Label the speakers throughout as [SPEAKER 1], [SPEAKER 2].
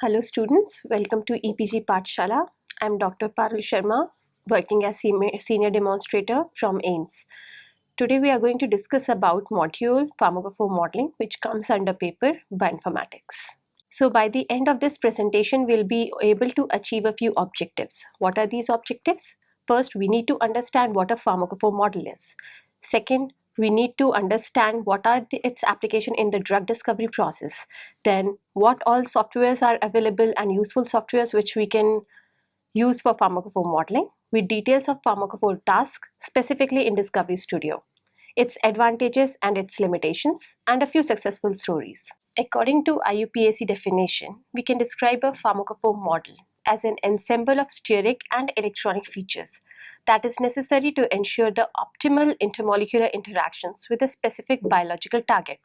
[SPEAKER 1] Hello students, welcome to EPG Pathshala. I am Dr. Parul Sharma, working as senior demonstrator from AIMS. Today we are going to discuss about module pharmacophore modeling, which comes under paper bioinformatics. So by the end of this presentation, we'll be able to achieve a few objectives. What are these objectives? First, we need to understand what a pharmacophore model is. Second, we need to understand what are its application in the drug discovery process. Then, what all softwares are available and useful softwares which we can use for pharmacophore modeling, with details of pharmacophore task specifically in Discovery Studio, its advantages and its limitations, and a few successful stories. According to IUPAC definition, we can describe a pharmacophore model as an ensemble of steric and electronic features that is necessary to ensure the optimal intermolecular interactions with a specific biological target.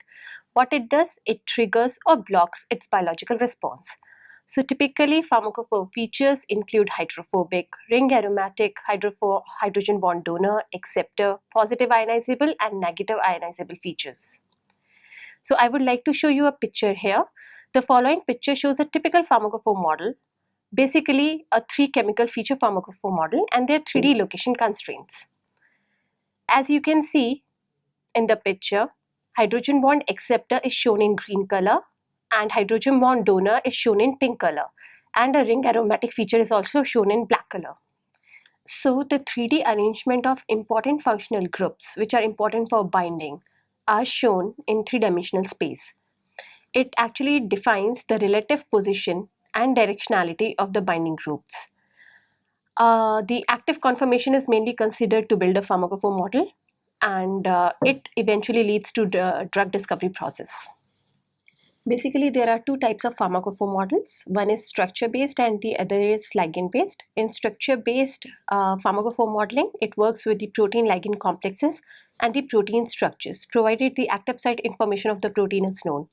[SPEAKER 1] What it does, it triggers or blocks its biological response. So typically, pharmacophore features include hydrophobic, ring aromatic, hydrogen bond donor, acceptor, positive ionizable, and negative ionizable features. So I would like to show you a picture here. The following picture shows a typical pharmacophore model, basically a 3-chemical feature pharmacophore model and their 3D location constraints. As you can see in the picture, hydrogen bond acceptor is shown in green color and hydrogen bond donor is shown in pink color, and a ring aromatic feature is also shown in black color. So the 3D arrangement of important functional groups which are important for binding are shown in 3-dimensional space. It actually defines the relative position and directionality of the binding groups. The active conformation is mainly considered to build a pharmacophore model, and it eventually leads to the drug discovery process. Basically, there are 2 types of pharmacophore models. One is structure-based and the other is ligand-based. In structure-based pharmacophore modeling, it works with the protein-ligand complexes and the protein structures, provided the active site information of the protein is known.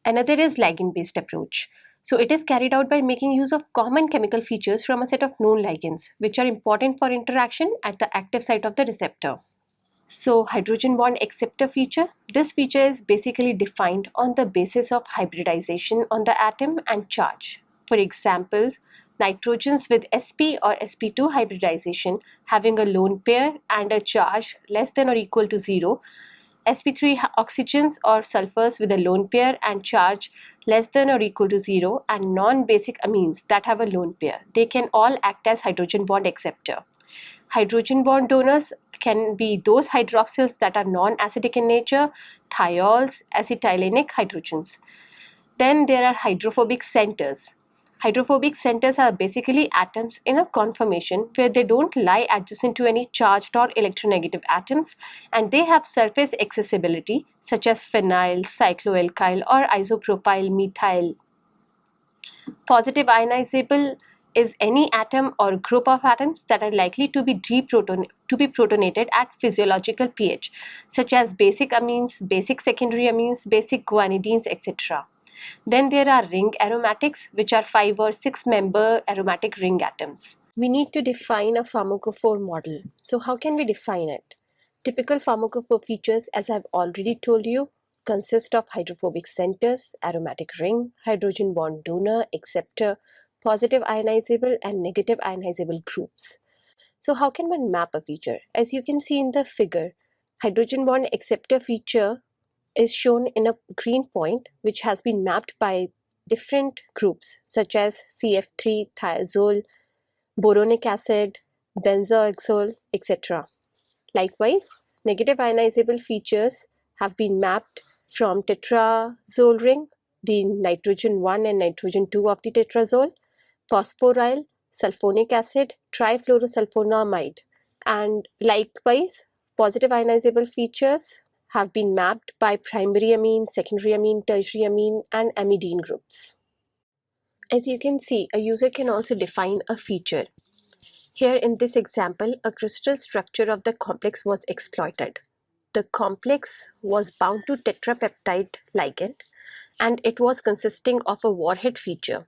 [SPEAKER 1] Another is ligand-based approach. So it is carried out by making use of common chemical features from a set of known ligands, which are important for interaction at the active site of the receptor. So hydrogen bond acceptor feature. This feature is basically defined on the basis of hybridization on the atom and charge. For example, nitrogens with sp or sp2 hybridization having a lone pair and a charge less than or equal to 0, sp3 oxygens or sulfurs with a lone pair and charge less than or equal to 0, and non-basic amines that have a lone pair. They can all act as hydrogen bond acceptor. Hydrogen bond donors can be those hydroxyls that are non-acidic in nature, thiols, acetylenic hydrogens. Then there are hydrophobic centers. Hydrophobic centers are basically atoms in a conformation where they don't lie adjacent to any charged or electronegative atoms, and they have surface accessibility such as phenyl, cycloalkyl or isopropyl methyl. Positive ionizable is any atom or group of atoms that are likely to be protonated at physiological pH, such as basic amines, basic secondary amines, basic guanidines, etc. Then there are ring aromatics, which are 5 or 6 member aromatic ring atoms. We need to define a pharmacophore model. So how can we define it? Typical pharmacophore features, as I've already told you, consist of hydrophobic centers, aromatic ring, hydrogen bond donor, acceptor, positive ionizable and negative ionizable groups. So how can one map a feature? As you can see in the figure, hydrogen bond acceptor feature is shown in a green point which has been mapped by different groups such as CF3, thiazole, boronic acid, benzoxole, etc. Likewise, negative ionizable features have been mapped from tetrazole ring, the nitrogen 1 and nitrogen 2 of the tetrazole, phosphoryl, sulfonic acid, trifluorosulfonamide, and likewise, positive ionizable features have been mapped by primary amine, secondary amine, tertiary amine, and amidine groups. As you can see, a user can also define a feature. Here in this example, a crystal structure of the complex was exploited. The complex was bound to tetrapeptide ligand and it was consisting of a warhead feature.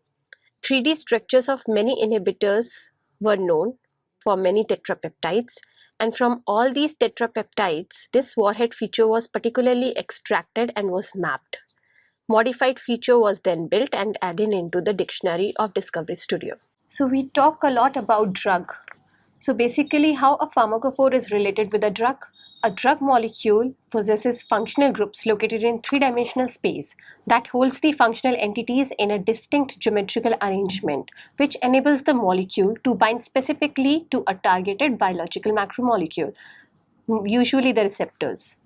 [SPEAKER 1] 3D structures of many inhibitors were known for many tetrapeptides, and from all these tetrapeptides, this warhead feature was particularly extracted and was mapped. modified feature was then built and added into the dictionary of Discovery Studio. So we talk a lot about drug. So basically how a pharmacophore is related with a drug. A drug molecule possesses functional groups located in three-dimensional space that holds the functional entities in a distinct geometrical arrangement, which enables the molecule to bind specifically to a targeted biological macromolecule, usually the receptors.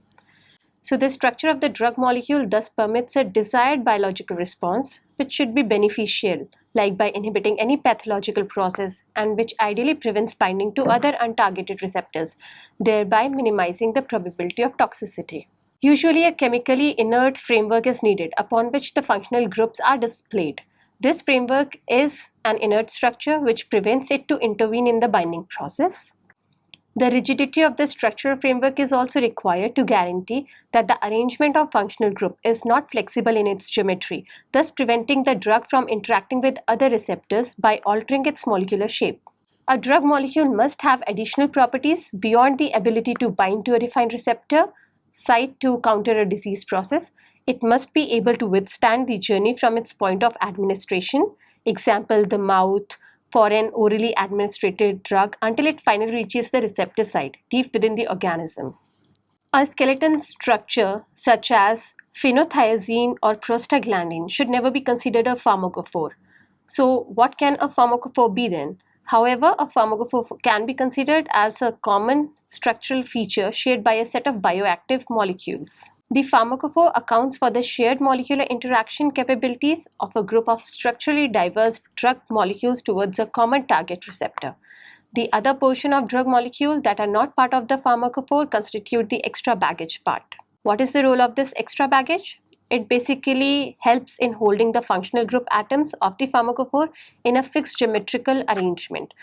[SPEAKER 1] So the structure of the drug molecule thus permits a desired biological response, which should be beneficial, like by inhibiting any pathological process, and which ideally prevents binding to other untargeted receptors, thereby minimizing the probability of toxicity. Usually a chemically inert framework is needed upon which the functional groups are displayed. This framework is an inert structure which prevents it to intervene in the binding process. The rigidity of the structural framework is also required to guarantee that the arrangement of functional group is not flexible in its geometry, thus preventing the drug from interacting with other receptors by altering its molecular shape. A drug molecule must have additional properties beyond the ability to bind to a defined receptor site to counter a disease process. It must be able to withstand the journey from its point of administration, example the mouth, for an orally administered drug until it finally reaches the receptor site deep within the organism. A skeleton structure such as phenothiazine or prostaglandin should never be considered a pharmacophore. So what can a pharmacophore be then? However, a pharmacophore can be considered as a common structural feature shared by a set of bioactive molecules. The pharmacophore accounts for the shared molecular interaction capabilities of a group of structurally diverse drug molecules towards a common target receptor. The other portion of drug molecule that are not part of the pharmacophore constitute the extra baggage part. What is the role of this extra baggage? It basically helps in holding the functional group atoms of the pharmacophore in a fixed geometrical arrangement,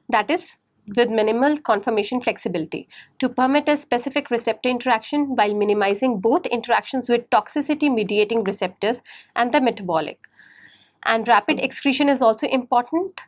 [SPEAKER 1] that is, with minimal conformation flexibility, to permit a specific receptor interaction while minimizing both interactions with toxicity mediating receptors and the metabolic. And rapid excretion is also important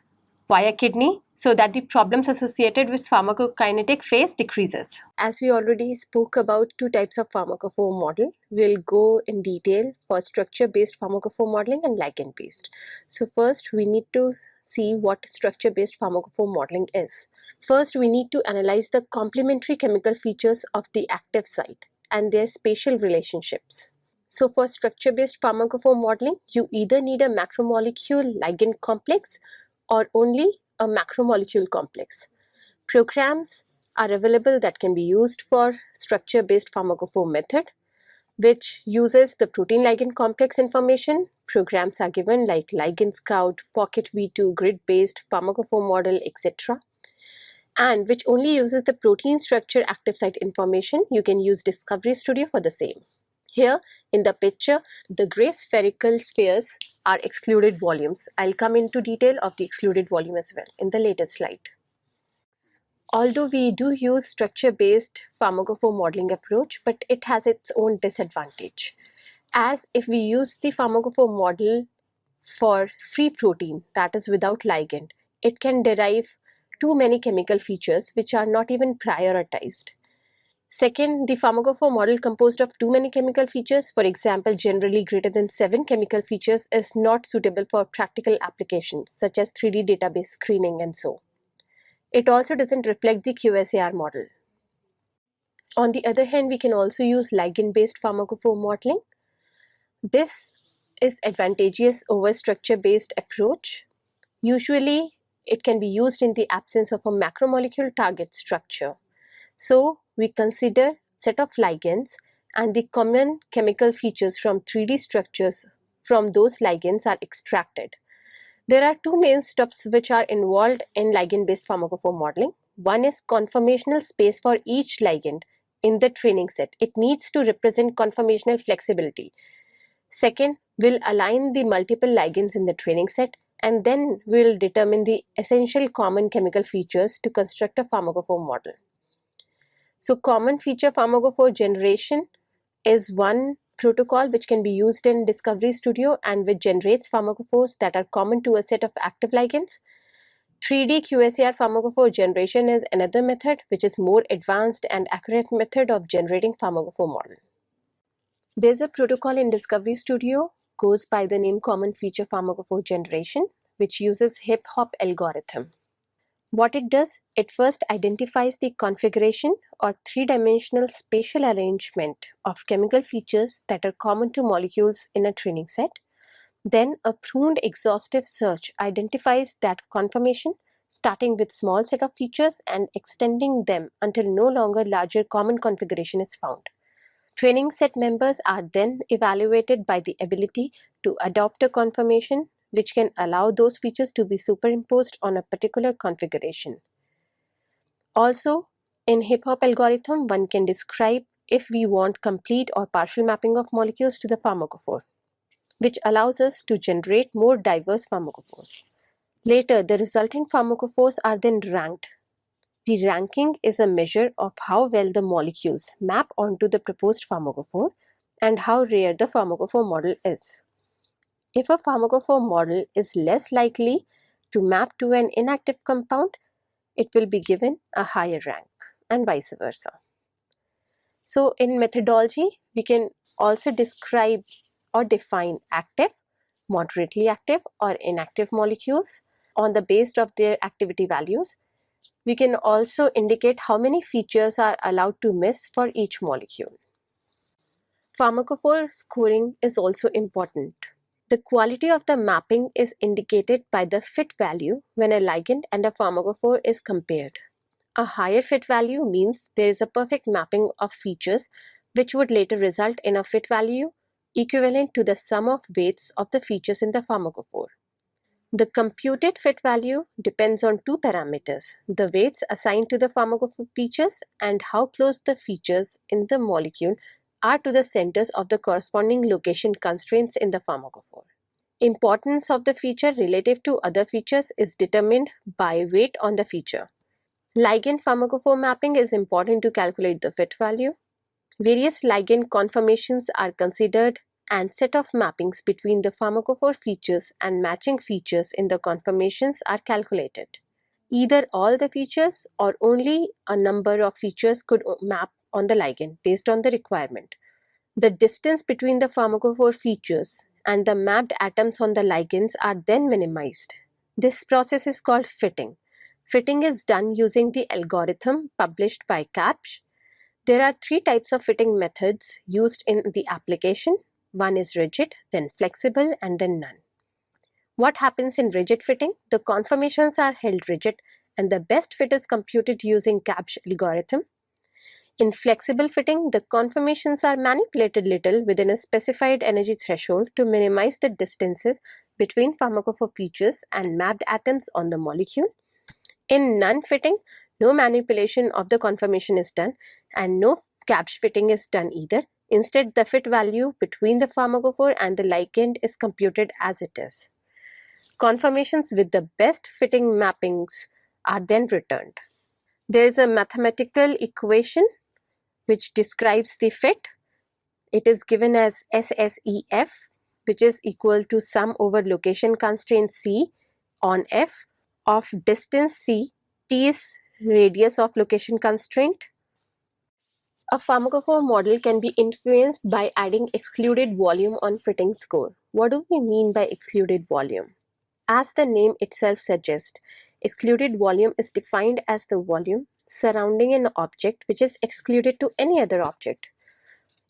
[SPEAKER 1] via kidney so that the problems associated with pharmacokinetic phase decreases. As we already spoke about two types of pharmacophore model, we'll go in detail for structure-based pharmacophore modeling and ligand-based. So first we need to see what structure-based pharmacophore modeling is. First we need to analyze the complementary chemical features of the active site and their spatial relationships. So for structure-based pharmacophore modeling, you either need a macromolecule ligand complex or only a macromolecule complex. Programs are available that can be used for structure-based pharmacophore method, which uses the protein ligand complex information. Programs are given like Ligand Scout, Pocket V2, grid-based pharmacophore model, etc. And which only uses the protein structure active site information. You can use Discovery Studio for the same. Here in the picture, the gray spherical spheres are excluded volumes. I'll come into detail of the excluded volume as well in the later slide. Although we do use structure-based pharmacophore modeling approach, but it has its own disadvantage. As if we use the pharmacophore model for free protein, that is without ligand, it can derive too many chemical features which are not even prioritized. Second, the pharmacophore model composed of too many chemical features, for example, generally greater than 7 chemical features, is not suitable for practical applications such as 3D database screening and so. It also doesn't reflect the QSAR model. On the other hand, we can also use ligand-based pharmacophore modeling. This is advantageous over structure-based approach. Usually, it can be used in the absence of a macromolecule target structure. So we consider set of ligands and the common chemical features from 3D structures from those ligands are extracted. There are two main steps which are involved in ligand-based pharmacophore modeling. One is conformational space for each ligand in the training set. It needs to represent conformational flexibility. Second, we'll align the multiple ligands in the training set, and then we'll determine the essential common chemical features to construct a pharmacophore model. So common feature pharmacophore generation is one protocol which can be used in Discovery Studio and which generates pharmacophores that are common to a set of active ligands. 3D QSAR pharmacophore generation is another method which is more advanced and accurate method of generating pharmacophore model. There's a protocol in Discovery Studio goes by the name common feature pharmacophore generation, which uses hip-hop algorithm. What it does, it first identifies the configuration or three-dimensional spatial arrangement of chemical features that are common to molecules in a training set. Then a pruned exhaustive search identifies that conformation, starting with small set of features and extending them until no longer larger common configuration is found. Training set members are then evaluated by the ability to adopt a conformation which can allow those features to be superimposed on a particular configuration. Also, in hip-hop algorithm, one can describe if we want complete or partial mapping of molecules to the pharmacophore, which allows us to generate more diverse pharmacophores. Later, the resultant pharmacophores are then ranked. The ranking is a measure of how well the molecules map onto the proposed pharmacophore and how rare the pharmacophore model is. If a pharmacophore model is less likely to map to an inactive compound, it will be given a higher rank, and vice versa. So in methodology, we can also describe or define active, moderately active, or inactive molecules on the basis of their activity values. We can also indicate how many features are allowed to miss for each molecule. Pharmacophore scoring is also important. The quality of the mapping is indicated by the fit value when a ligand and a pharmacophore is compared. A higher fit value means there is a perfect mapping of features which would later result in a fit value equivalent to the sum of weights of the features in the pharmacophore. The computed fit value depends on two parameters, the weights assigned to the pharmacophore features and how close the features in the molecule are to the centers of the corresponding location constraints in the pharmacophore. Importance of the feature relative to other features is determined by weight on the feature. Ligand pharmacophore mapping is important to calculate the fit value. Various ligand conformations are considered and set of mappings between the pharmacophore features and matching features in the conformations are calculated. Either all the features or only a number of features could map on the ligand based on the requirement. The distance between the pharmacophore features and the mapped atoms on the ligands are then minimized. This process is called fitting. Fitting is done using the algorithm published by Kapsch. There are three types of fitting methods used in the application. One is rigid, then flexible, and then none. What happens in rigid fitting? The conformations are held rigid and the best fit is computed using Kapsch algorithm. In flexible fitting, the conformations are manipulated little within a specified energy threshold to minimize the distances between pharmacophore features and mapped atoms on the molecule. In non-fitting, no manipulation of the conformation is done and no Kapsch fitting is done either. Instead, the fit value between the pharmacophore and the ligand is computed as it is. Conformations with the best fitting mappings are then returned. There is a mathematical equation which describes the fit. It is given as SSEF, which is equal to sum over location constraint C on F of distance C, T is radius of location constraint. A pharmacophore model can be influenced by adding excluded volume on fitting score. What do we mean by excluded volume? As the name itself suggests, excluded volume is defined as the volume surrounding an object which is excluded to any other object.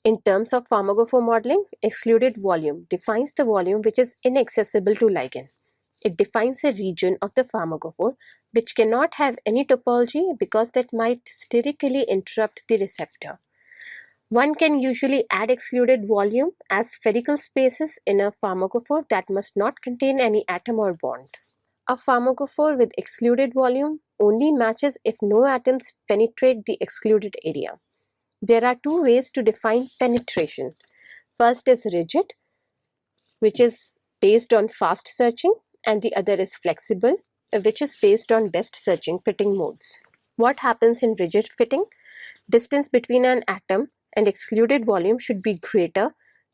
[SPEAKER 1] In terms of pharmacophore modeling, excluded volume defines the volume which is inaccessible to ligand. It defines a region of the pharmacophore which cannot have any topology because that might sterically interrupt the receptor. One can usually add excluded volume as spherical spaces in a pharmacophore that must not contain any atom or bond. A pharmacophore with excluded volume only matches if no atoms penetrate the excluded area. There are two ways to define penetration. First is rigid, which is based on fast searching, and the other is flexible, which is based on best searching fitting modes. What happens in rigid fitting? Distance between an atom and excluded volume should be greater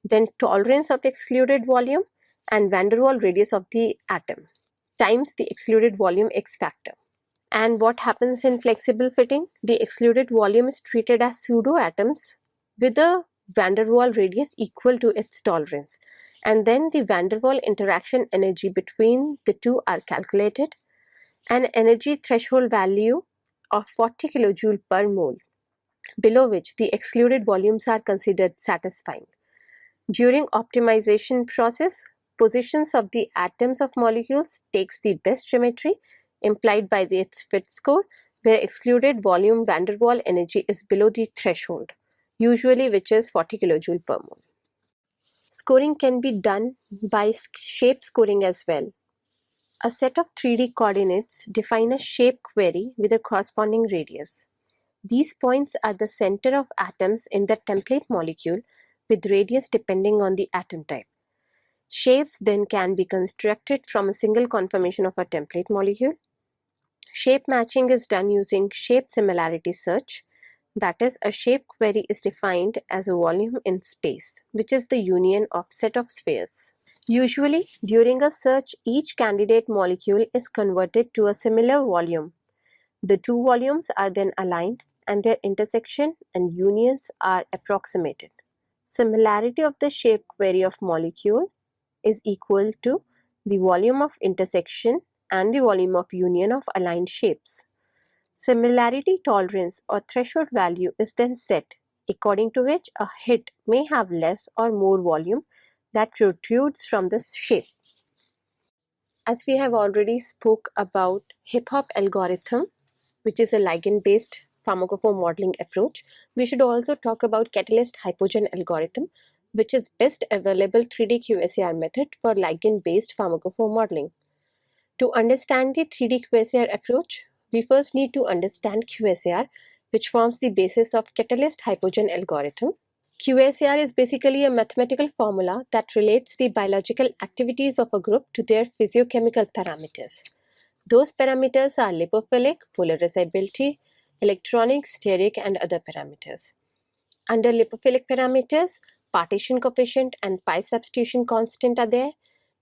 [SPEAKER 1] than tolerance of excluded volume and van der Waals radius of the atom times the excluded volume X factor. And what happens in flexible fitting? The excluded volume is treated as pseudo atoms with a van der Waal radius equal to its tolerance, and then the van der Waal interaction energy between the two are calculated. An energy threshold value of 40 kJ per mole, below which the excluded volumes are considered satisfying. During optimization process, positions of the atoms of molecules takes the best geometry implied by its fit score, where excluded volume van der Waal energy is below the threshold, usually which is 40 kJ per mole. Scoring can be done by shape scoring as well. A set of 3D coordinates define a shape query with a corresponding radius. These points are the center of atoms in the template molecule with radius depending on the atom type. Shapes then can be constructed from a single conformation of a template molecule. Shape matching is done using shape similarity search. That is, a shape query is defined as a volume in space, which is the union of set of spheres. Usually, during a search, each candidate molecule is converted to a similar volume. The two volumes are then aligned and their intersection and unions are approximated. Similarity of the shape query of molecule is equal to the volume of intersection and the volume of union of aligned shapes. Similarity tolerance or threshold value is then set, according to which a hit may have less or more volume that protrudes from the shape. As we have already spoke about hip-hop algorithm, which is a ligand-based pharmacophore modeling approach, we should also talk about catalyst hypogen algorithm, which is best available 3D QSAR method for ligand-based pharmacophore modeling. To understand the 3D QSAR approach, we first need to understand QSAR, which forms the basis of catalyst hypogen algorithm. QSAR is basically a mathematical formula that relates the biological activities of a group to their physiochemical parameters. Those parameters are lipophilic, polarizability, electronic, steric, and other parameters. Under lipophilic parameters, partition coefficient and pi substitution constant are there.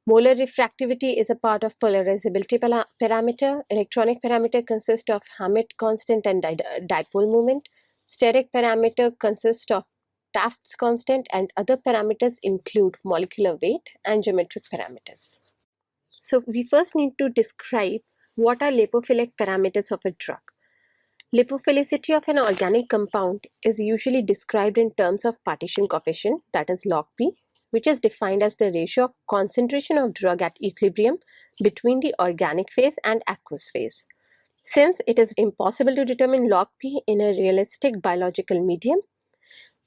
[SPEAKER 1] Molar refractivity is a part of polarizability parameter. Electronic parameter consists of Hammett constant and dipole moment. Steric parameter consists of Taft's constant, and other parameters include molecular weight and geometric parameters. So we first need to describe what are lipophilic parameters of a drug. Lipophilicity of an organic compound is usually described in terms of partition coefficient, that is log P, which is defined as the ratio of concentration of drug at equilibrium between the organic phase and aqueous phase. Since it is impossible to determine log P in a realistic biological medium,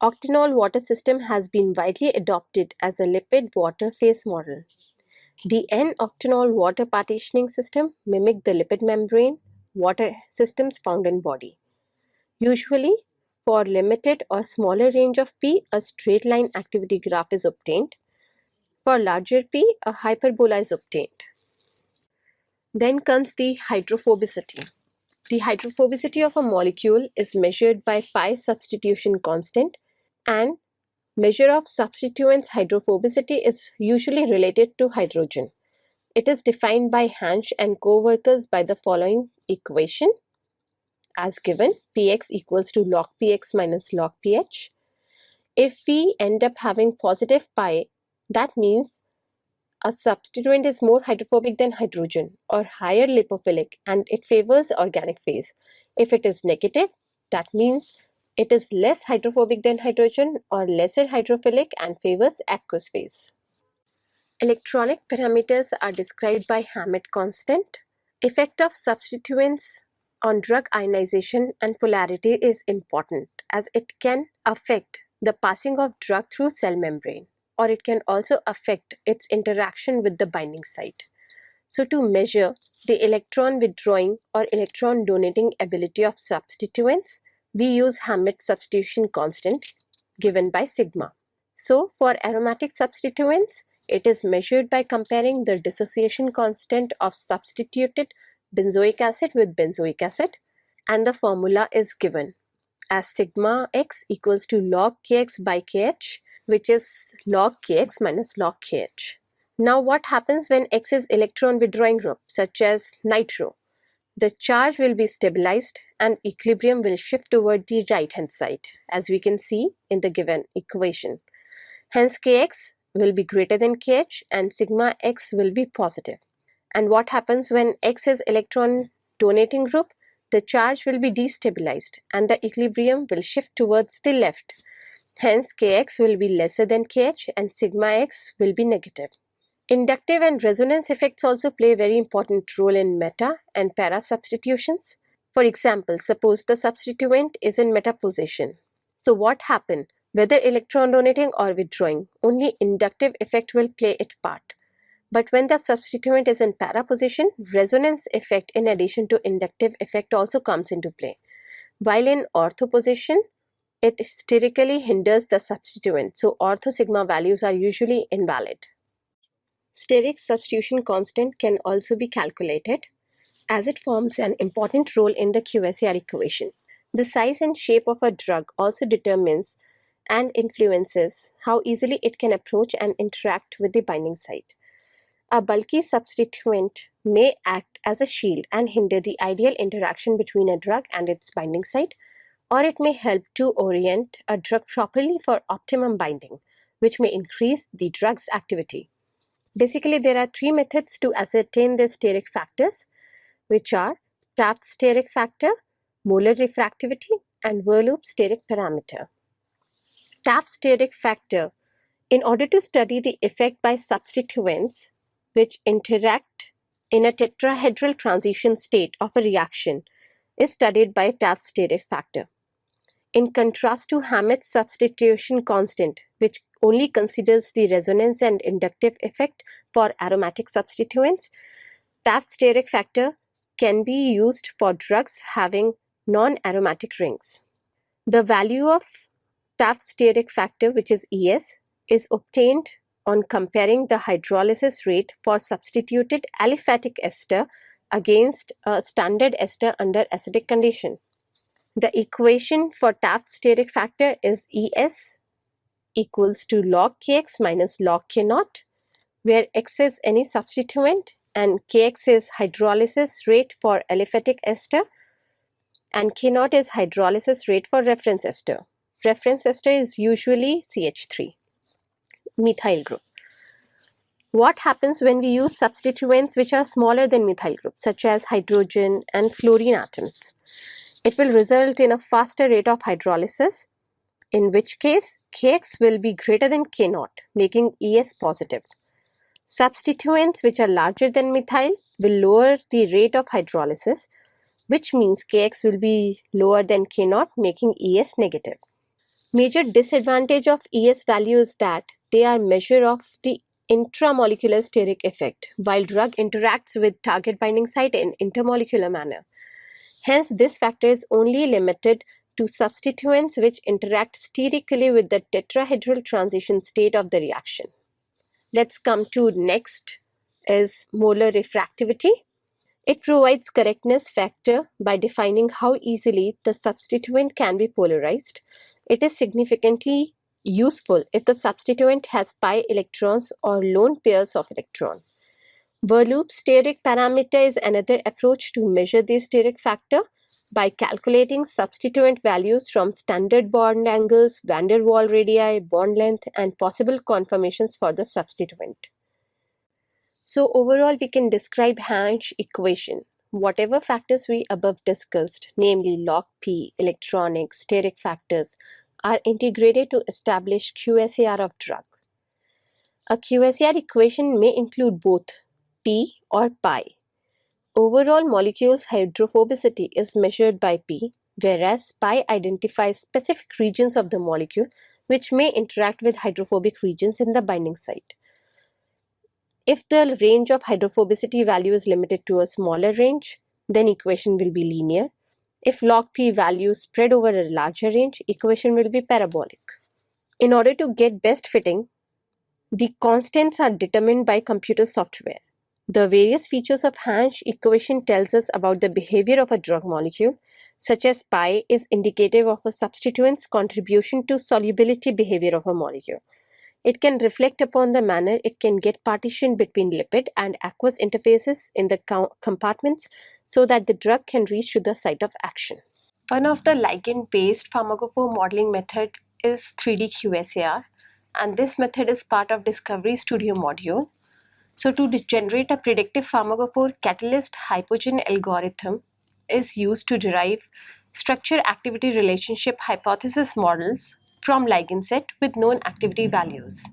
[SPEAKER 1] octanol water system has been widely adopted as a lipid water phase model. The N-octanol water partitioning system mimic the lipid membrane water systems found in body. Usually, for limited or smaller range of P, a straight line activity graph is obtained. For larger P, a hyperbola is obtained. Then comes the hydrophobicity. The hydrophobicity of a molecule is measured by pi substitution constant, and measure of substituent's hydrophobicity is usually related to hydrogen. It is defined by Hansch and co-workers by the following equation as given: px equals to log px minus log ph. If we end up having positive pi, that means a substituent is more hydrophobic than hydrogen or higher lipophilic and it favors organic phase. If it is negative, that means it is less hydrophobic than hydrogen or lesser hydrophilic and favors aqueous phase. Electronic parameters are described by Hammett constant. Effect of substituents on drug ionization and polarity is important as it can affect the passing of drug through cell membrane, or it can also affect its interaction with the binding site. So to measure the electron withdrawing or electron donating ability of substituents, we use Hammett substitution constant given by sigma. So for aromatic substituents, it is measured by comparing the dissociation constant of substituted benzoic acid with benzoic acid, and the formula is given as sigma x equals to log kx by kh, which is log kx minus log kh. Now what happens when X is electron withdrawing group such as nitro? the charge will be stabilized and equilibrium will shift toward the right hand side, as we can see in the given equation. Hence Kx will be greater than Kh and sigma x will be positive. And what happens when X is electron donating group? The charge will be destabilized and the equilibrium will shift towards the left. Hence Kx will be lesser than Kh and sigma x will be negative. Inductive and resonance effects also play a very important role in meta and para substitutions. For example, suppose the substituent is in meta position. So what happens? Whether electron donating or withdrawing, only inductive effect will play its part. But when the substituent is in para position, resonance effect in addition to inductive effect also comes into play. While in ortho position, it sterically hinders the substituent, so ortho sigma values are usually invalid. Steric substitution constant can also be calculated as it forms an important role in the QSAR equation. The size and shape of a drug also determines and influences how easily it can approach and interact with the binding site. A bulky substituent may act as a shield and hinder the ideal interaction between a drug and its binding site, or it may help to orient a drug properly for optimum binding, which may increase the drug's activity. Basically, there are three methods to ascertain the steric factors, which are Taft's steric factor, molar refractivity, and Verloop steric parameter. Taft's steric factor, in order to study the effect by substituents which interact in a tetrahedral transition state of a reaction, is studied by Taft's steric factor. In contrast to Hammett's substitution constant, which only considers the resonance and inductive effect for aromatic substituents, Taft's steric factor can be used for drugs having non-aromatic rings. The value of Taft's steric factor, which is ES, is obtained on comparing the hydrolysis rate for substituted aliphatic ester against a standard ester under acidic condition. The equation for Taft's steric factor is ES equals to log Kx minus log K naught, where X is any substituent and Kx is hydrolysis rate for aliphatic ester and K naught is hydrolysis rate for reference ester. Reference ester is usually CH3, methyl group. What happens when we use substituents which are smaller than methyl group, such as hydrogen and fluorine atoms? It will result in a faster rate of hydrolysis, in which case Kx will be greater than K naught, making ES positive. Substituents which are larger than methyl will lower the rate of hydrolysis, which means Kx will be lower than K naught, making ES negative. Major disadvantage of ES value is that they are measure of the intramolecular steric effect, while drug interacts with target binding site in intermolecular manner. Hence, this factor is only limited to substituents which interact sterically with the tetrahedral transition state of the reaction. Let's come to next is molar refractivity. It provides correctness factor by defining how easily the substituent can be polarized. It is significantly useful if the substituent has pi electrons or lone pairs of electrons. Verloop steric parameter is another approach to measure the steric factor by calculating substituent values from standard bond angles, van der Waals radii, bond length, and possible conformations for the substituent. So overall, we can describe Hansch equation. Whatever factors we above discussed, namely log P, electronic, steric factors, are integrated to establish QSAR of drug. A QSAR equation may include both P or pi. Overall molecule's hydrophobicity is measured by P, whereas pi identifies specific regions of the molecule which may interact with hydrophobic regions in the binding site. If the range of hydrophobicity value is limited to a smaller range, then equation will be linear. If log P values spread over a larger range, equation will be parabolic. In order to get best fitting, the constants are determined by computer software. The various features of Hansch equation tells us about the behavior of a drug molecule, such as pi is indicative of a substituent's contribution to solubility behavior of a molecule. It can reflect upon the manner it can get partitioned between lipid and aqueous interfaces in the compartments so that the drug can reach to the site of action. One of the ligand-based pharmacophore modeling method is 3D QSAR, and this method is part of Discovery Studio module. So to generate a predictive pharmacophore catalyst hypogen algorithm is used to derive structure-activity relationship hypothesis models from ligand set with known activity values.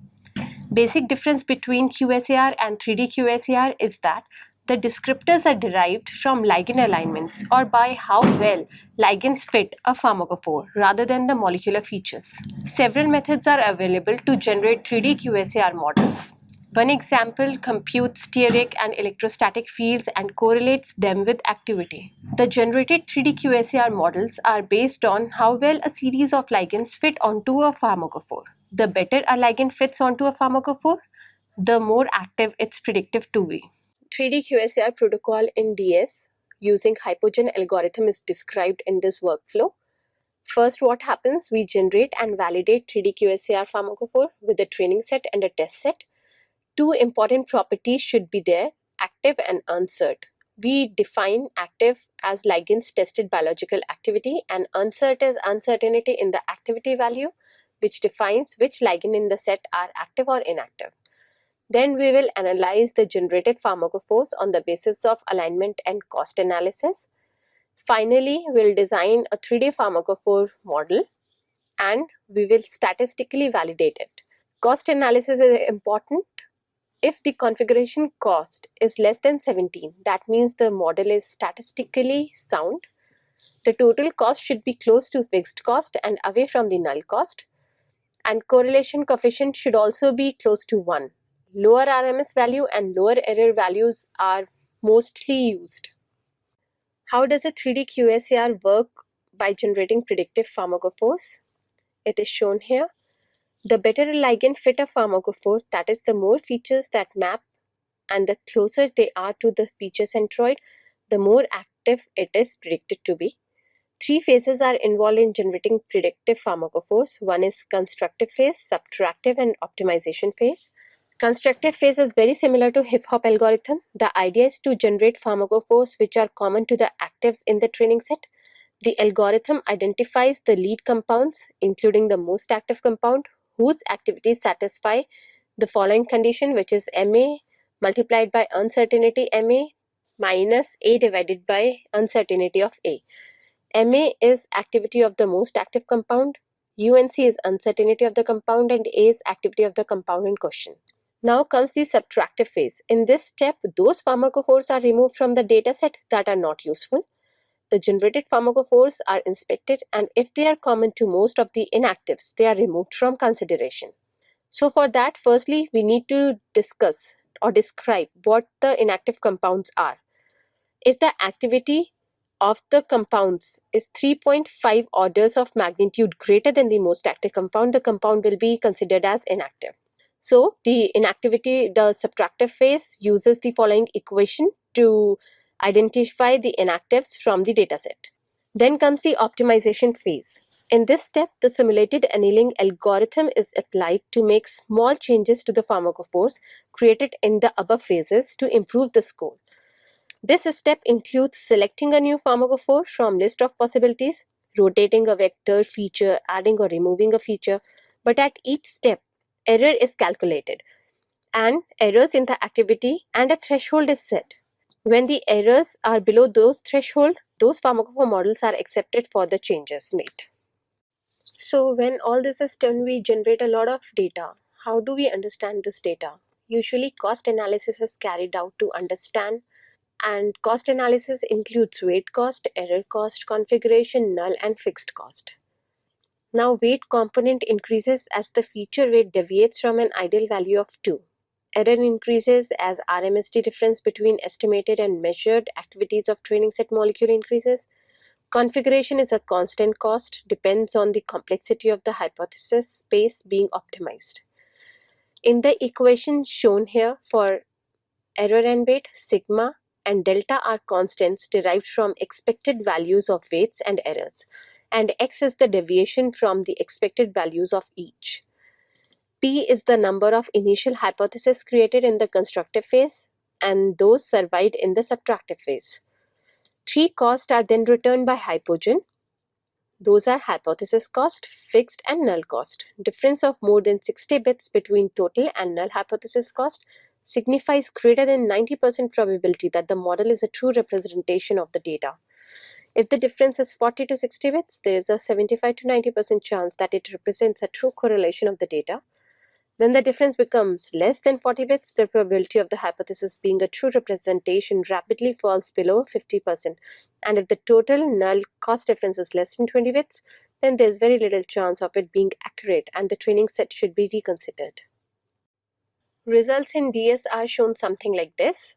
[SPEAKER 1] Basic difference between QSAR and 3D QSAR is that the descriptors are derived from ligand alignments or by how well ligands fit a pharmacophore rather than the molecular features. Several methods are available to generate 3D QSAR models. One example computes steric and electrostatic fields and correlates them with activity. The generated 3D QSAR models are based on how well a series of ligands fit onto a pharmacophore. The better a ligand fits onto a pharmacophore, the more active its predictive to be. 3D QSAR protocol in DS using hypogen algorithm is described in this workflow. First, what happens? We generate and validate 3D QSAR pharmacophore with a training set and a test set. Two important properties should be there, active and uncert. We define active as ligands tested biological activity and uncert as uncertainty in the activity value, which defines which ligand in the set are active or inactive. Then we will analyze the generated pharmacophores on the basis of alignment and cost analysis. Finally, we'll design a 3D pharmacophore model and we will statistically validate it. Cost analysis is important. If the configuration cost is less than 17, that means the model is statistically sound. The total cost should be close to fixed cost and away from the null cost. And correlation coefficient should also be close to 1. Lower RMS value and lower error values are mostly used. How does a 3D QSAR work by generating predictive pharmacophores? It is shown here. The better a ligand fit a pharmacophore, that is, the more features that map and the closer they are to the feature centroid, the more active it is predicted to be. Three phases are involved in generating predictive pharmacophores. One is constructive phase, subtractive, and optimization phase. Constructive phase is very similar to hip-hop algorithm. The idea is to generate pharmacophores which are common to the actives in the training set. The algorithm identifies the lead compounds, including the most active compound, whose activities satisfy the following condition, which is MA multiplied by uncertainty MA minus A divided by uncertainty of A. MA is activity of the most active compound, UNC is uncertainty of the compound, and A is activity of the compound in question. Now comes the subtractive phase. In this step, those pharmacophores are removed from the dataset that are not useful. The generated pharmacophores are inspected, and if they are common to most of the inactives, they are removed from consideration. So for that, firstly, we need to discuss or describe what the inactive compounds are. If the activity of the compounds is 3.5 orders of magnitude greater than the most active compound, the compound will be considered as inactive. So the inactivity, the subtractive phase uses the following equation to identify the inactives from the dataset. Then comes the optimization phase. In this step, the simulated annealing algorithm is applied to make small changes to the pharmacophores created in the above phases to improve the score. This step includes selecting a new pharmacophore from list of possibilities, rotating a vector, feature, adding or removing a feature, but at each step, error is calculated and errors in the activity and a threshold is set. When the errors are below those threshold, those pharmacophore models are accepted for the changes made. So when all this is done, we generate a lot of data. How do we understand this data? Usually cost analysis is carried out to understand, and cost analysis includes weight cost, error cost, configuration, null and fixed cost. Now weight component increases as the feature weight deviates from an ideal value of 2. Error increases as RMSD difference between estimated and measured activities of training set molecule increases. Configuration is a constant cost, depends on the complexity of the hypothesis space being optimized. In the equation shown here for error and weight, sigma and delta are constants derived from expected values of weights and errors, and x is the deviation from the expected values of each. P is the number of initial hypotheses created in the constructive phase and those survived in the subtractive phase. 3 costs are then returned by hypogen. Those are hypothesis cost, fixed and null cost. Difference of more than 60 bits between total and null hypothesis cost signifies greater than 90% probability that the model is a true representation of the data. If the difference is 40 to 60 bits, there is a 75 to 90% chance that it represents a true correlation of the data. When the difference becomes less than 40 bits, the probability of the hypothesis being a true representation rapidly falls below 50%. And if the total null cost difference is less than 20 bits, then there is very little chance of it being accurate and the training set should be reconsidered. Results in DS are shown something like this.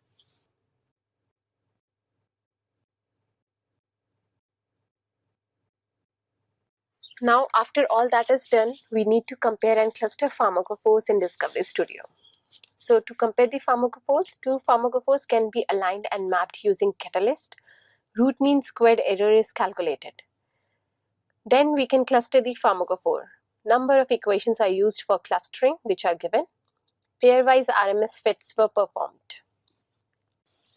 [SPEAKER 1] Now, after all that is done, we need to compare and cluster pharmacophores in Discovery Studio. So to compare the pharmacophores, 2 pharmacophores can be aligned and mapped using catalyst. Root mean squared error is calculated. Then we can cluster the pharmacophore. Number of equations are used for clustering, which are given. Pairwise RMS fits were performed.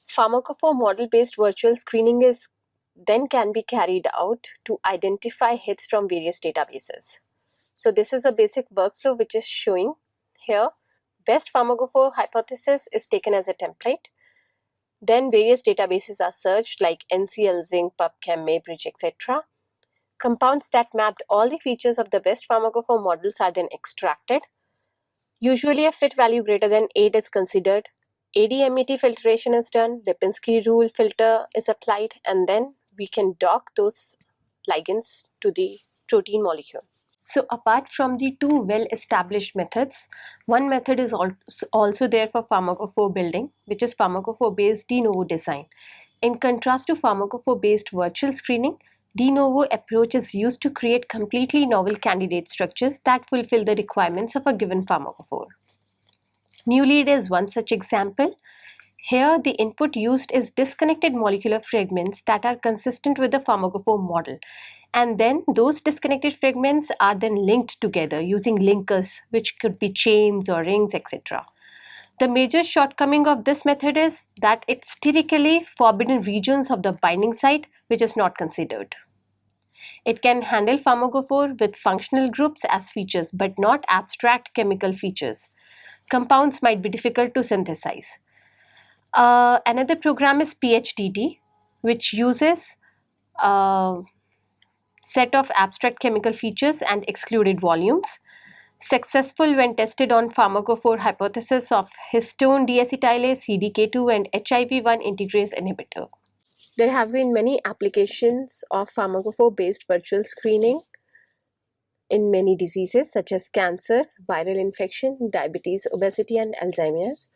[SPEAKER 1] Pharmacophore model-based virtual screening then can be carried out to identify hits from various databases. So this is a basic workflow which is showing here. Best pharmacophore hypothesis is taken as a template. Then various databases are searched like NCL, Zinc, PubChem, Maybridge, etc. Compounds that mapped all the features of the best pharmacophore models are then extracted. Usually a fit value greater than 8 is considered. ADMET filtration is done, Lipinski rule filter is applied, and then we can dock those ligands to the protein molecule. So apart from the 2 well-established methods, one method is also there for pharmacophore building, which is pharmacophore-based de novo design. In contrast to pharmacophore-based virtual screening, de novo approach is used to create completely novel candidate structures that fulfill the requirements of a given pharmacophore. Nulead is one such example. Here, the input used is disconnected molecular fragments that are consistent with the pharmacophore model. And then those disconnected fragments are then linked together using linkers, which could be chains or rings, etc. The major shortcoming of this method is that it sterically forbidden regions of the binding site, which is not considered. It can handle pharmacophore with functional groups as features, but not abstract chemical features. Compounds might be difficult to synthesize. Another program is PHDT, which uses set of abstract chemical features and excluded volumes. Successful when tested on pharmacophore hypothesis of histone deacetylase, CDK2 and HIV1 integrase inhibitor. There have been many applications of pharmacophore-based virtual screening in many diseases such as cancer, viral infection, diabetes, obesity and Alzheimer's.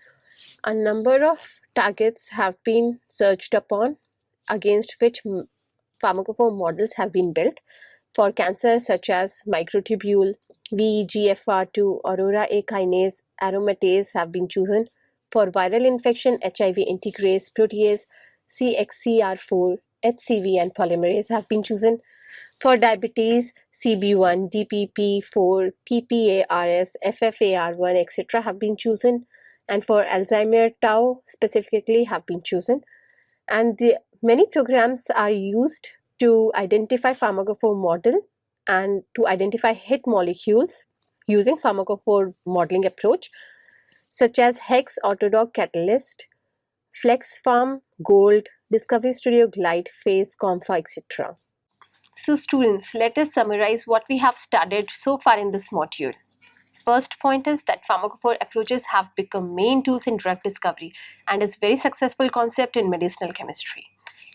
[SPEAKER 1] A number of targets have been searched upon against which pharmacophore models have been built. For cancer such as microtubule, VEGFR2, Aurora A kinase, aromatase have been chosen. For viral infection, HIV integrase, protease, CXCR4, HCV and polymerase have been chosen. For diabetes, CB1, DPP4, PPARS, FFAR1, etc. have been chosen. And for Alzheimer, tau specifically have been chosen. And many programs are used to identify pharmacophore model and to identify hit molecules using pharmacophore modeling approach, such as Hex, Autodoc, Catalyst, FlexPharm, Gold, Discovery Studio, Glide, Phase, Comfa, etc. So students, let us summarize what we have studied so far in this module. First point is that pharmacophore approaches have become main tools in drug discovery and is very successful concept in medicinal chemistry.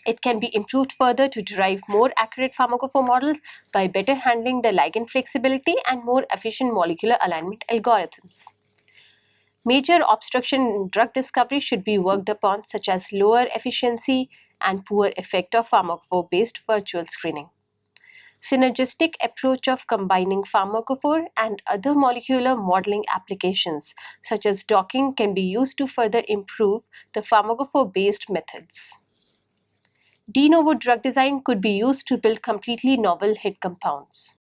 [SPEAKER 1] It can be improved further to derive more accurate pharmacophore models by better handling the ligand flexibility and more efficient molecular alignment algorithms. Major obstruction in drug discovery should be worked upon, such as lower efficiency and poor effect of pharmacophore-based virtual screening. Synergistic approach of combining pharmacophore and other molecular modeling applications such as docking can be used to further improve the pharmacophore-based methods. De novo drug design could be used to build completely novel hit compounds.